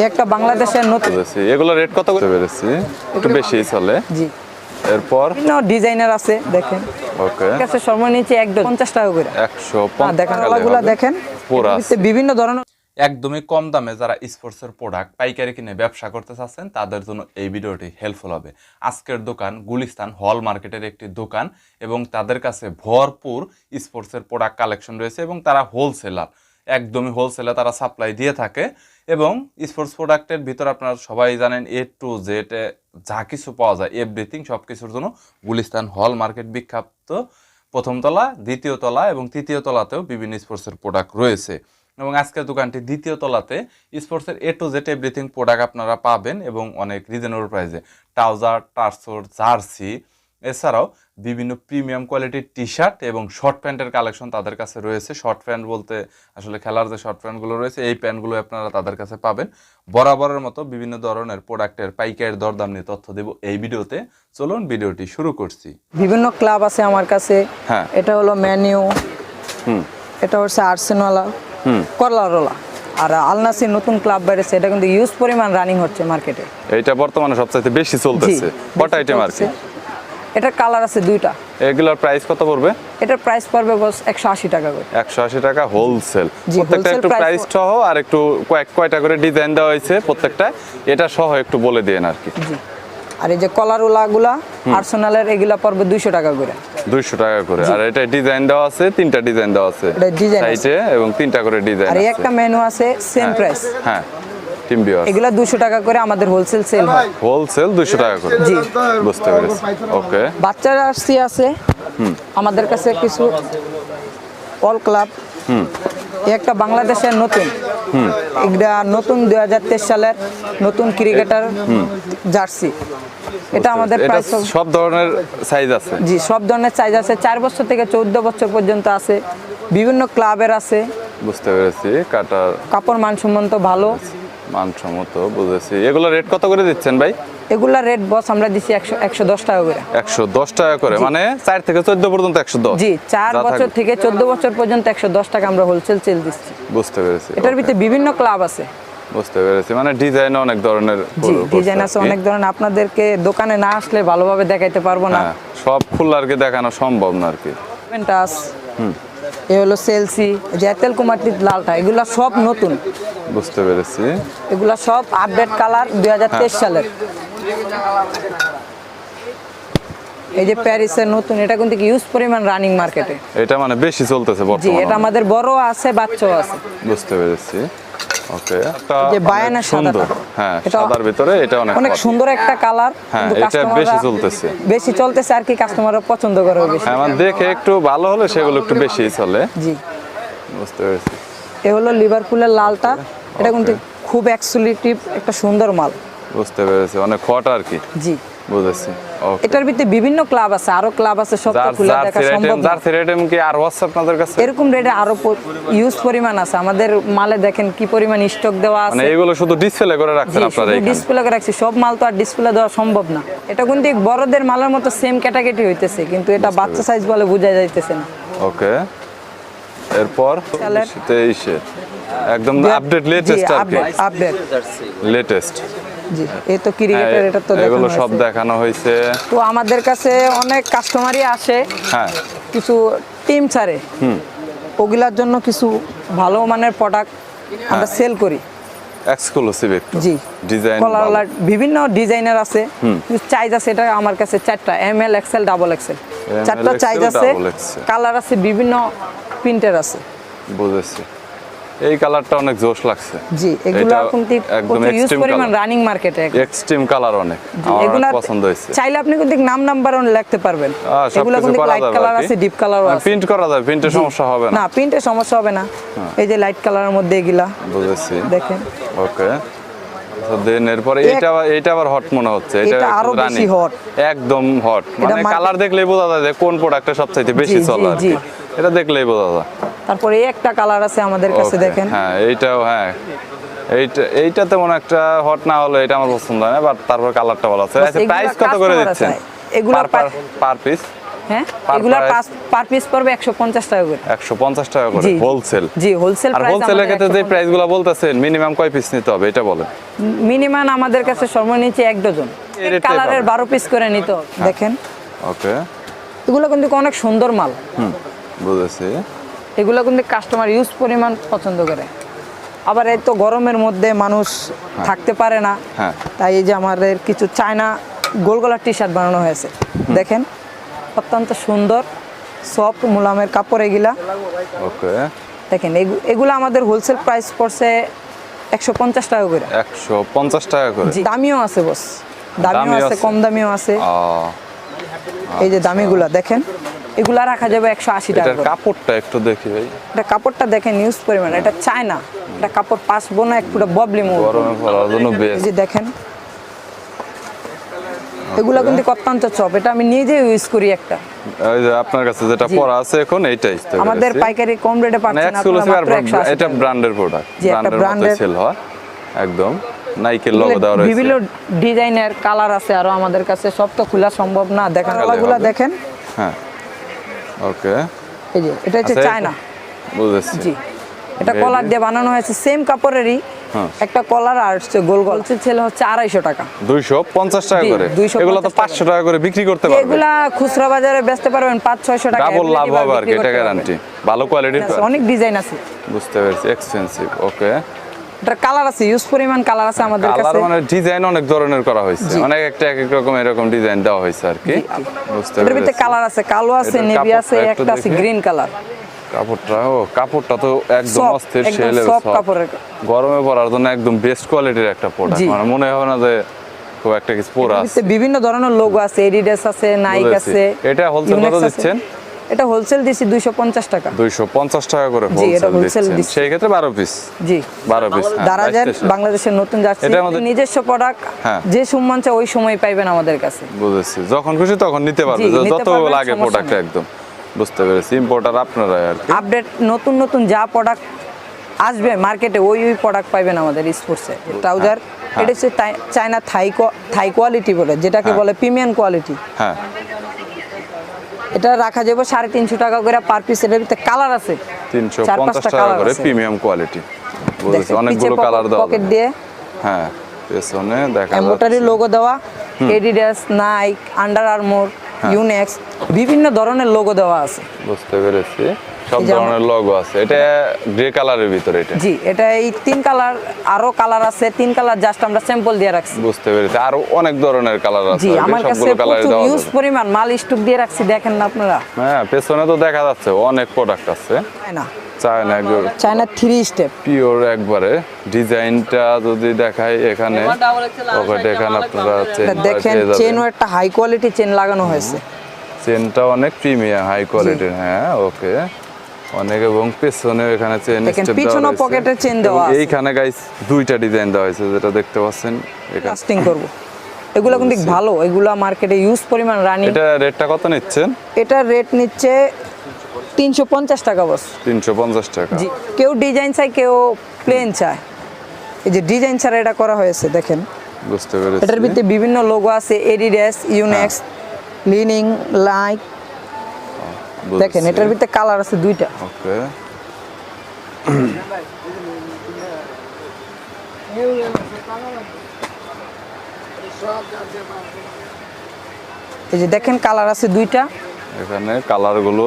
একটা বাংলাদেশের নতুন এগুলো রেট কত করে বেরেছি? একটু বেশি চলে। জি। এরপর ডিজাইনার আছে দেখেন। ওকে। কাছে সর্বনিম্ন 150 টাকা করে। 150 দেখেন ওগুলা দেখেন। বিভিন্ন ধরনের একদমই কম দামে যারা স্পোর্টসের প্রোডাক্ট পাইকারি কিনে ব্যবসা করতে চাচ্ছেন তাদের জন্য এই ভিডিওটি হেল্পফুল হবে। আজকের দোকান গুলিস্তান হল মার্কেটের একটি দোকান এবং তাদের কাছে ভরপুর স্পোর্টসের প্রোডাক্ট কালেকশন রয়েছে এবং তারা হোলসেলার, একদমই হোলসেলার তারা সাপ্লাই দিয়ে থাকে। এবং স্পোর্টস প্রোডাক্টের ভিতর আপনারা সবাই জানেন A to Z যা কিছু পাওয়া যায় এভরিথিং সব কিছুর জন্য গুলিস্তান হল মার্কেট বিখ্যাত। প্রথম তলা, দ্বিতীয় তলা এবং তৃতীয় তলাতেও বিভিন্ন স্পোর্টসের প্রোডাক্ট রয়েছে এবং আজকের দোকানটি দ্বিতীয় তলাতে স্পোর্টসের A to Z everything product আপনারা পাবেন এবং অনেক রিজনেবল প্রাইসে। ট্রাউজার, টার্সোর, জার্সি এছাড়াও বিভিন্ন প্রিমিয়াম কোয়ালিটির টি শার্ট এবং শর্ট প্যান্টের কালেকশন তাদের কাছে রয়েছে। শর্ট প্যান্ট বলতে আসলে খেলার যে শর্ট প্যান্টগুলো রয়েছে এই প্যান্টগুলো আপনারা তাদের কাছে পাবেন। বরাবরের মতো বিভিন্ন ধরনের প্রোডাক্টের পাইকারি দরদাম নিয়ে তথ্য দেব এই ভিডিওতে। চলুন ভিডিওটি শুরু করছি। বিভিন্ন ক্লাব আছে আমার কাছে। হ্যাঁ, এটা হলো ম্যানিউ, এটা হচ্ছে আর্সেনাল, করলারোলা আর আল নাসির নতুন ক্লাব বেরিয়েছে। এটা কিন্তু ইউজ পরিমাণ রানিং হচ্ছে মার্কেটে। এটা বর্তমানে সবচেয়ে বেশি চলতেছে। কত আইটেম আছে? এটা কালার আছে দুইটা। এগুলোর প্রাইস কত পড়বে? এটার প্রাইস পড়বে বস 180 টাকা করে। 180 টাকা হোলসেল। প্রত্যেকটা একটু প্রাইস সহ আর একটু কয়টা করে ডিজাইন দেওয়া হয়েছে প্রত্যেকটা, এটা সহ একটু বলে দেন আর কি। জি। আর এই যে কলারোলাগুলা আর্সেনালের এগুলা পড়বে 200 টাকা করে। 200 টাকা করে। আর এটা ডিজাইন দেওয়া আছে, তিনটা ডিজাইন দেওয়া আছে এটা ডিজাইন সাইডে এবং তিনটা করে ডিজাইন আছে। আর একটা মেনু আছে সেম প্রাইস। হ্যাঁ, টিম বিয়ার এগুলা 200 টাকা করে আমাদের হোলসেল সেল হয়। হোলসেল 200 টাকা করে। জি, বুঝতে পেরেছি। ওকে। বাচ্চার জার্সি আছে আমাদের কাছে কিছু অল ক্লাব। একটা বাংলাদেশের নতুন, এটা নতুন 2023 সালের নতুন ক্রিকেটার জার্সি। এটা আমাদের প্রাইস সব ধরনের সাইজ আছে। জি, সব ধরনের সাইজ আছে। 4 বছর থেকে 14 বছর পর্যন্ত আছে। বিভিন্ন ক্লাবের আছে। বুঝতে পেরেছি। কাপড় মানসম্মত ভালো। মানসম্মত, বুঝেছি। এগুলো রেট কত করে দিচ্ছেন ভাই? এগুলা রেট বস আমরা দিচ্ছি 110 টাকা করে। 110 টাকা করে, মানে 4 থেকে 14 পর্যন্ত 110। জি, 4 বছর থেকে 14 বছর পর্যন্ত 110 টাকা আমরা হোলসেল সেল দিচ্ছি। বুঝতে পেরেছি। এটার ভিতরে বিভিন্ন ক্লাব আছে। বুঝতে পেরেছি, মানে ডিজাইন অনেক ধরনের। জি, ডিজাইন আছে অনেক ধরনের। আপনাদেরকে দোকানে না আসলে ভালোভাবে দেখাইতে পারবো না। সব ফুল আর কি দেখানো সম্ভব না আর কি। পেন্টাস, এই হলো সেলসি, জেতেল কুমারটির লালটা, এগুলা সব নতুন। বুঝতে পেরেছি। এগুলা সব আপডেট কালার 2023 সালের। এই যে প্যারিসের নতুন, এটা কিন্তু ইউজ পরিমাণ রানিং মার্কেটে। এটা মানে বেশি চলতেছে বর্তমানে। জি, এটা আমাদের বড় আছে, বাচ্চাও আছে। বুঝতে পেরেছি। ওকে। যে বায়ানা সাদাটা, হ্যাঁ, সাদার ভিতরে এটা অনেক সুন্দর একটা কালার। হ্যাঁ, এটা বেশি চলতেছে। বেশি চলতেছে আর কি, কাস্টমাররা পছন্দ করে বেশি। হ্যাঁ, মানে দেখে একটু ভালো হলে সেগুলো একটু বেশি চলে। জি, বুঝতে পেরেছি। এ হলো লিভারপুলের লালটা। এটা কিন্তু খুব এক্সক্লুসিভ একটা সুন্দর মাল। বুঝতে পেরেছি, অনেক হট আর কি। জি, বুঝেছি। ওকে। এটার ভিতরে বিভিন্ন ক্লাব আছে, আরো ক্লাব আছে, সব তো খুলে দেখা সম্ভব না। জার্সি আইটেম কি আর WhatsApp আপনাদের কাছে? এরকম রেটে আরো ইউজ পরিমাণ আছে আমাদের মালে। দেখেন কি পরিমাণ স্টক দেওয়া আছে। মানে এগুলো শুধু ডিসপ্লে করে রাখছেন আপনারা এখানে? ডিসপ্লে করে রাখছি, সব মাল তো আর ডিসপ্লে দেওয়া সম্ভব না। এটা কিন্তু বড়দের মালের মতো সেম ক্যাটাগরি হইতেছে, কিন্তু এটা বাচ্চা সাইজ বলে বোঝা যাইতেছে না। ওকে। এরপর 23 একদম আপডেট লেটেস্ট আর কি। Update latest. জি, এই তো ক্রিকেটার, এটা তো এগুলো সব দেখানো হয়েছে। তো আমাদের কাছে অনেক কাস্টমারই আসে। হ্যাঁ, কিছু টিম ছাড়ে, ওগুলার জন্য কিছু ভালো মানের প্রোডাক্ট আমরা সেল করি। এক্সক্লুসিভ একটু। জি, ডিজাইন কলার বিভিন্ন ডিজাইনার আছে। সাইজ আছে, এটা আমার কাছে 4টা, ML, XL, XXL 4টা সাইজ আছে। কালার আছে, বিভিন্ন প্রিন্টের আছে। বুঝেছি। এই কালারটা অনেক জোশ লাগছে। জি, এগুলো কিন্তু একদম ইউজ এক্সট্রিম পরিমাণ কালার। রানিং মার্কেটে এক্সট্রিম কালার অনেক আমার অনেক পছন্দ হয়েছে। চাইলে আপনি কিন্তু নাম নাম্বারও লিখতে পারবেন। এগুলো কিন্তু লাইট কালার আছে, ডিপ কালারও আছে। প্রিন্ট করা যায়, প্রিন্টের সমস্যা হবে না? না, প্রিন্টের সমস্যা হবে না। এই যে লাইট কালারের মধ্যে এগুলা। বুঝেছি। দেখেন। ওকে। তো দেন এরপরে এটা আবার হট মনে হচ্ছে। এটা আরো বেশি হট, একদম হট। মানে কালার দেখলেই বোঝা যায় যে কোন প্রোডাক্টটা সবচেয়ে বেশি চলে আর কি। এটা দেখলেই বোঝা যায়। তারপরে এই একটা কালার আছে আমাদের কাছে, দেখেন। হ্যাঁ, এইটাও। হ্যাঁ, এইটা তেমন একটা হট না হলো, এটা আমার পছন্দ হয় না, বাট তারপর কালারটা ভালো আছে। আচ্ছা, প্রাইস কত করে দিচ্ছেন? এগুলো পার পিস হ্যাঁ Per এগুলা price? পার পিস পড়বে 150 টাকা করে। 150 টাকা করে জি। হোলসেল। জি হোলসেল আর প্রাইস। হোলসেলের ক্ষেত্রে যে প্রাইসগুলো বলতেছেন মিনিমাম কয় পিস নিতে হবে এটা বলেন। মিনিমাম আমাদের কাছে সর্বনিম্ন 1 ডজন। এই রেটটাই কালারের পাবেন। 12 পিস করে নিতে হবে। দেখেন ওকে, এগুলো কিন্তু অনেক সুন্দর মাল। বুঝেছি। এগুলো কিন্তু কাস্টমার ইউজ পরিমাণ পছন্দ করে। আবার এই তো গরমের মধ্যে মানুষ থাকতে পারে না, হ্যাঁ। তাই এই যে আমাদের কিছু চায়না গোল গলার টি শার্ট বানানো হয়েছে। দেখেন অত্যন্ত সুন্দর সফট মুলামের কাপড় এগুলা। ওকে, দেখেন এগুলো আমাদের হোলসেল প্রাইস পড়ছে 150 টাকা করে। 150 টাকা করে। জি দামিও আছে বস, দামিও দামিও আছে, আছে। কম দামিও আছে। আহ, এই যে দামিগুলা দেখেন, এগুলা রাখা যাবে 180 টাকা এটার করে। কাপড়টা একটু দেখি ভাই। এটা কাপড়টা দেখেন নিউজ পরিমাণ, এটা চায়না, এটা কাপড় পাসবো না, এক পুরো ববলি মুভ। গরমে পরার জন্য এই বেস্ট। যে দেখেন এগুলা কিন্তু অত্যন্ত চপ, এটা আমি নিজে ইউজ করি একটা। এই যে আপনার কাছে যেটা জি। পরা আছে এখন এইটাই তো আমাদের পেরেছি। পাইকারি কম রেটে মানে পাচ্ছেন আপনারা এক্সক্লুসিভ আর মাত্র 180 এটা টাকা। ব্র্যান্ডের প্রোডাক্ট, জি, একটা ব্র্যান্ডের মতো brand-এর- সেল হয় একদম। নাইকের লোগো দেওয়া রয়েছে। বিভিন্ন ডিজাইনের কালার আছে আরো আমাদের কাছে, সব তো খোলা সম্ভব না। দেখেন দেখালে কালারগুলো হবে। দেখেন, হ্যাঁ, ওকে, এই যে এটা হচ্ছে আচ্ছা, চায়না। বুঝেছি। জি এটা Very কলার দিয়ে বানানো হয়েছে, সেম কাপড়েরই হ্যাঁ। একটা কলার আর হচ্ছে গোল গোল ছেলে হচ্ছে 250 টাকা। 250 টাকা জি, করে। 250 এগুলো তো 500 টাকা করে বিক্রি করতে পারবে। এগুলা খুচরা বাজারে বেচতে পারবেন 500-600 টাকা। ডাবল লাভ available হবে আর কি, বিক্রি এটা করতে গ্যারান্টি। পারবেন। ভালো কোয়ালিটির। আছে, অনেক ডিজাইন আছে। বুঝতে পেরেছি, এক্সপেন্সিভ। ওকে, এটার কালার আছে, ইউজ পরিমাণ কালার আছে আমাদের কালার কাছে। মানে ডিজাইন অনেক ধরনের করা হয়েছে, জি। অনেক একটা এক এক রকম এরকম ডিজাইন দেওয়া হয়েছে আর কি। বুঝতে এটার ভিতরে পেরেছি। কালার আছে, কালো আছে, এটার নেভি আছে, কাপড়টা একটু একটা আছে দেখি। Green colour. কাপড়টা তো একদম Soft, অস্থির একদম সেলের soft কাপড়ের। গরমে পরার জন্য একদম বেস্ট কোয়ালিটির একটা প্রোডাক্ট। জি। মানে মনে হয় না যে খুব একটা কিছু পরা এটার আছে। ভিতরে বিভিন্ন ধরনের লোগো আছে, এডিডাস আছে, নাইক বুঝেছি। আছে। এটা wholesale Yonex কত আছে। দিচ্ছেন? এটা হোলসেল দিছি 250 টাকা। 250 টাকা করে জি, এটা হোলসেল wholesale দিচ্ছেন। দিচ্ছি। সেই ক্ষেত্রে 12 পিস। জি 12 পিস। দারাজের বাংলাদেশের নতুন জার্সি, এটার মধ্যে- নিজস্ব প্রোডাক্ট। হ্যাঁ। যে সম্মান চায় ওই সময় পাইবেন আমাদের কাছে। বুঝেছি, যখন খুশি তখন নিতে পারবে, জি, নিতে যত পারবেন, লাগে সমস্যা প্রোডাক্ট নেই। একদম। বুঝতে পেরেছি, ইম্পোর্টার আপনারা আর কি। আপডেট নতুন নতুন যা প্রোডাক্ট আসবে মার্কেটে ওই প্রোডাক্ট পাইবেন আমাদের স্পোর্টসে। ট্রাউজার এটা হচ্ছে চায়না থাই কোয়ালিটি বলে, যেটাকে হ্যাঁ। বলে প্রিমিয়াম কোয়ালিটি। হ্যাঁ, এটা রাখা যাবে 350 টাকা করে পার পিস। এর ভিতরে কালার আছে 350 টাকা কালার করে আছে। Premium quality. বুঝেছি, দেখেন, অনেকগুলো পিছে কালার দেওয়া পকেট যাবে। দিয়ে হ্যাঁ, পেছনে দেখা এমব্রয়ডারি যাচ্ছে। লোগো দেওয়া, Adidas, Nike, Under Armour, Yonex, বিভিন্ন ধরনের লোগো দেওয়া আছে। বুঝতে পেরেছি, সব এই যে আমার- ধরনের লোগো আছে। এটা গ্রে কালারের ভিতরে এটা। জি এটা এই 3 কালার, আরো কালার আছে 3 কালার, জাস্ট আমরা স্যাম্পল দিয়ে রাখছি। বুঝতে পেরেছি, আরো অনেক ধরনের কালার আছে জি আর কি, আমার কাছে সবগুলো কালারে প্রচুর দেওয়া ইউজ যাবে। পরিমাণ মাল স্টক দিয়ে রাখছি, দেখেন না আপনারা। হ্যাঁ, পেছনে তো দেখা যাচ্ছে অনেক প্রোডাক্ট আছে। চায়না চায়না একদম চায়না 3 স্টেপ। পিওর একবারে। ডিজাইনটা যদি দেখাই এখানে, ওকে এখানে আপনারা চেন দেখেন চেনও একটা হাই কোয়ালিটি চেন লাগানো হয়েছে। চেনটা অনেক প্রিমিয়াম হাই কোয়ালিটির। হ্যাঁ, ওকে, অনেক। এবং পেছনে এখানে চেন দেখেন, স্টেপ পিছনেও পকেটের চেন দেওয়া আছে। এইখানে গাইস দুইটা ডিজাইন দেওয়া হয়েছে, যেটা দেখতে পাচ্ছেন এখানে। লাস্টিং করব। এগুলো কিন্তু ভালো, এগুলো মার্কেটে ইউজ পরিমাণ রানিং। এটা রেটটা কত নিচ্ছেন? এটা রেট নিচ্ছে 350 টাকা বস। 350 টাকা। জি কেউ ডিজাইন চায়, কেউ প্লেন চায়। এই যে ডিজাইন ছাড়া এটা করা হয়েছে দেখেন। বুঝতে পেরেছি। এটার ভিতরে বিভিন্ন লোগো আছে, এডিডাস, ইউনেক্স, লিনিং, লাইক। দেখেন এটার ভিতরে কালার আছে 2টা। ওকে, এই যে দেখেন কালার আছে 2টা। এখানে কালারগুলো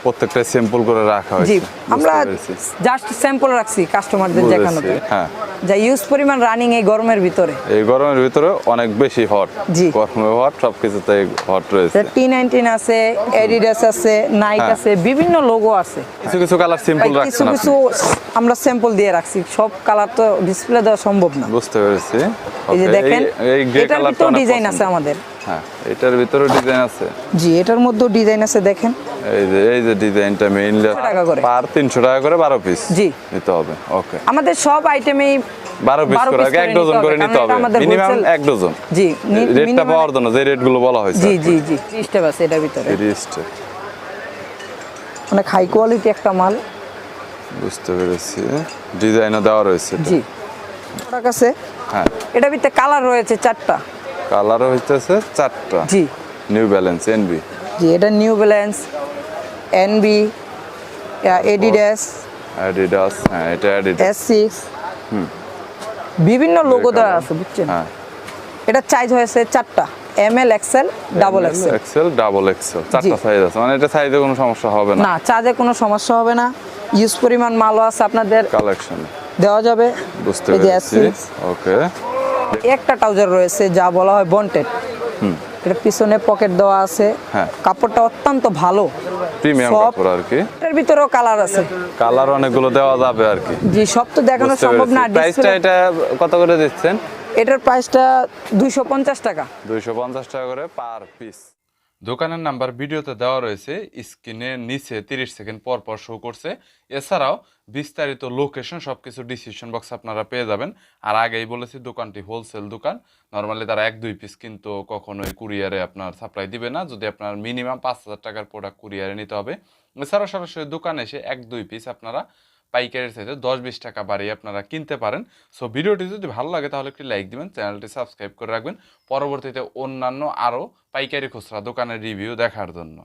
প্রত্যেকটা স্যাম্পল করে রাখা জি হয়েছে। আমরা বুঝতে পেরেছি। জাস্ট স্যাম্পল রাখছি কাস্টমারদের দেখানোর। বুঝেছি, হ্যাঁ। যা ইউজ পরিমাণ রানিং এই গরমের ভিতরে। এই গরমের ভিতরে অনেক বেশি হট। জি। গরমে হট, সবকিছুতে হট রয়েছে। T19 আছে, এডিডাস আছে, নাইক হ্যাঁ। আছে, বিভিন্ন লোগো আছে। কিছু কিছু কালার সিম্পল ভাই, কিছু রাখছেন কিছু আপনি। আমরা স্যাম্পল দিয়ে রাখছি, সব কালার তো ডিসপ্লে দেওয়া সম্ভব না। বুঝতে পেরেছি। এই যে Okay, দেখেন এই গ্রে এটার কালারটা ভিতরেও অনেক ডিজাইন পছন্দ। আছে আমাদের। হ্যাঁ, এটার ভিতরে ডিজাইন আছে। জি এটার মধ্যেও ডিজাইন আছে দেখেন। এই যে ডিজাইনটা মেইনলি 300 টাকা করে। পার 300 টাকা করে 12 পিস জি। নিতে হবে। ওকে, আমাদের সব আইটেমেই 12 পিস করে এক ডজন করে নিতে হবে, মিনিমাম 1 ডজন। জি রেটটা minimum- পাওয়ার জন্য যে রেটগুলো বলা হয়েছে। জি জি জি স্টেপ আছে এটার ভিতরে। রিস্টে। অনেক হাই কোয়ালিটি একটা মাল। বুঝতে পেরেছি, ডিজাইনও দেওয়া রয়েছে। জি প্রোডাক্ট আছে। হ্যাঁ, এটার ভিতরে কালার রয়েছে 4টা। কালার হইতেছে 4টা। জি নিউ ব্যালেন্স এনবি। জি, এটা new balance, NB, Adidas, Adidas, হ্যাঁ এটা অ্যাডিডাস। S6, বিভিন্ন লোগো দেওয়া আছে বুঝছেন। হ্যাঁ, এটা সাইজ হয়েছে 4টা, ML, XL, double XL. XL, double XL, 4টা জি। সাইজ আছে, মানে এটা সাইজে কোনো সমস্যা হবে না। না, চার্জে কোনো সমস্যা হবে না। ইউজ পরিমাণ মালও আছে আপনাদের কালেকশন দেওয়া যাবে। বুঝতে এই যে পেরেছি। S6, ওকে, একটা ট্রাউজার রয়েছে যা বলা হয় বন্টেড। এটা পিছনে পকেট দেওয়া আছে। হ্যাঁ। কাপড়টা অত্যন্ত ভালো, প্রিমিয়াম Soft। কাপড় আর কি। এটার ভিতরেও কালার আছে। কালার অনেকগুলো দেওয়া যাবে আর কি। জি, সব তো দেখানো বুঝতে সম্ভব না। পেরেছি। প্রাইসটা এটা কত করে দিচ্ছেন? এটার প্রাইসটা 250 টাকা। 250 টাকা করে পার পিস। দোকানের নাম্বার ভিডিওতে দেওয়া রয়েছে, স্ক্রিনের নিচে 30 সেকেন্ড পর পর শো করছে। এছাড়াও বিস্তারিত লোকেশন সবকিছু ডিসক্রিপশন বক্সে আপনারা পেয়ে যাবেন। আর আগেই বলেছি দোকানটি হোলসেল দোকান। নর্মালি তারা 1-2 পিস কিন্তু কখনোই কুরিয়ারে আপনার সাপ্লাই দিবে না, যদি আপনার মিনিমাম 5000 টাকার প্রোডাক্ট কুরিয়ারে নিতে হবে। এছাড়াও সরাসরি দোকানে এসে 1-2 পিস আপনারা পাইকারির চাইতে 10-20 টাকা বাড়িয়ে আপনারা কিনতে পারেন। সো ভিডিওটি যদি ভালো লাগে তাহলে একটি লাইক দিবেন, চ্যানেলটি সাবস্ক্রাইব করে রাখবেন পরবর্তীতে অন্যান্য আরও পাইকারি খুচরা দোকানের রিভিউ দেখার জন্য।